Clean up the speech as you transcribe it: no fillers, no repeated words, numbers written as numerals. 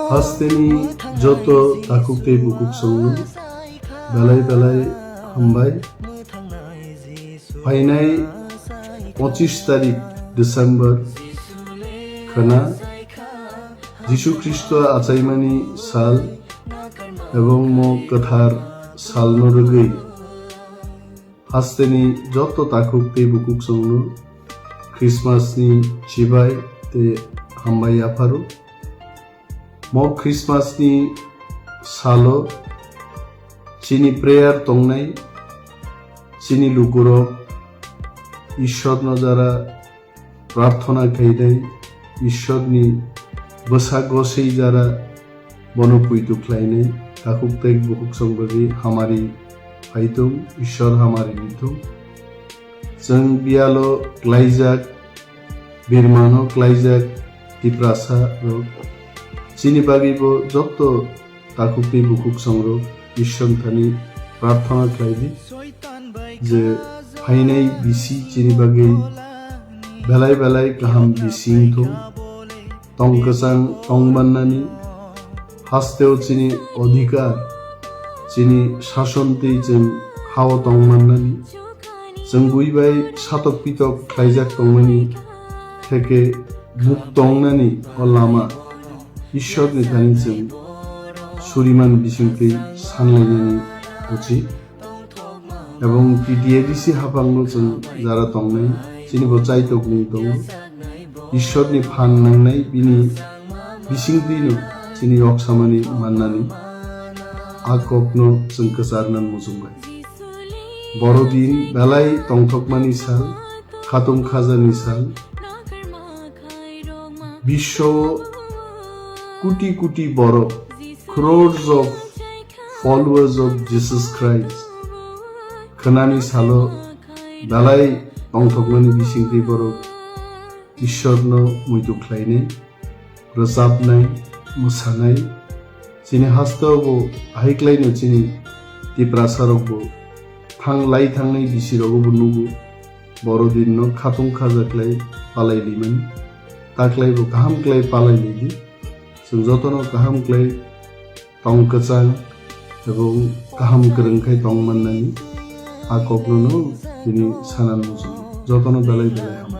Hasteni joto takukte bukuk songnu belai belai hambai Fainai 25 তারিখ December খানা যিশু খ্রিস্ট আচাইমানি সাল এবং মো কথার সাল নরগৈ হাস্তেনি যত তাকুকতে বুকুক সংनु খ্রিসমাসনি চিবাই তে হামবাই আফারু মো খ্রিসমাসনি সালো চিনি প্রেয়ার তংনাই চিনি লুকুরক ঈশ্বরনো যারা প্রার্থনা গাইনাই ঈশ্বরনি বসাগসै যারা বনপুইतु ख्लायनाय ताकुकते बुकुक संबगि हामारि फाइतुम ঈশ্বর हामारि निथुम जों बियालो क्लाइजाक बिरमानो क्लाइजाक तिप्रासा रक चिनि बागिबो जत्त ताकुकते बुकुक संग्रो ঈশ্বর थानि प्रार्थना ख्लायदि जे फाइनाय बिसि चिनि बागि बेलाय बेलाय गाहाम बिसिंथुम तंकसां तंबान्नानि हास्तेव चिनि अधिकार चिनि शासनते जों हाव तंमान्नानि जों बुइबाय सातक पितक ख्लायजाक तंमानि थेके मुक्त तंनानि लामा ঈশ্বরनि थानि जों सुरिमान बिसिंखै सानलायनायनि उचित এবং TTAADC हाफांनो जों जारा तंनाय चिनि बचाइतक मुं दं ঈশ্বরनि फान नांनाय बिनि बिसिंदिनो चिनि अक्सामानि माननानि आककनो जों गोसारनान मुजुंबाय बर'दिन बेलाय तंथकमानि साल खातुम खाजानि साल विश्व कोटि कोटि बर' crores of followers of Jesus Christ खोनानि सालो बेलाय तंथकमानि बिसिंखै बर' ঈশ্বরनो मुइतु ख्लायनाय रोजाबनाय मोसानाय चिनि हास्तावबो हाइक्लायनो चिनि तिप्रासारकबो थांलाय थांनाय बिसिरगबो नुगु बर'दिननो खातुम खाजाक्लाय पालायलिमोन ताक्लायबो गाहामक्लाय पालायलिदि जों जतनो गाहामक्लाय तंकचां এবং गाहाम गोरोंखाय तंमान्नानि आककनो चिनि सानान मुजुं जतनो बेलाय बेलाय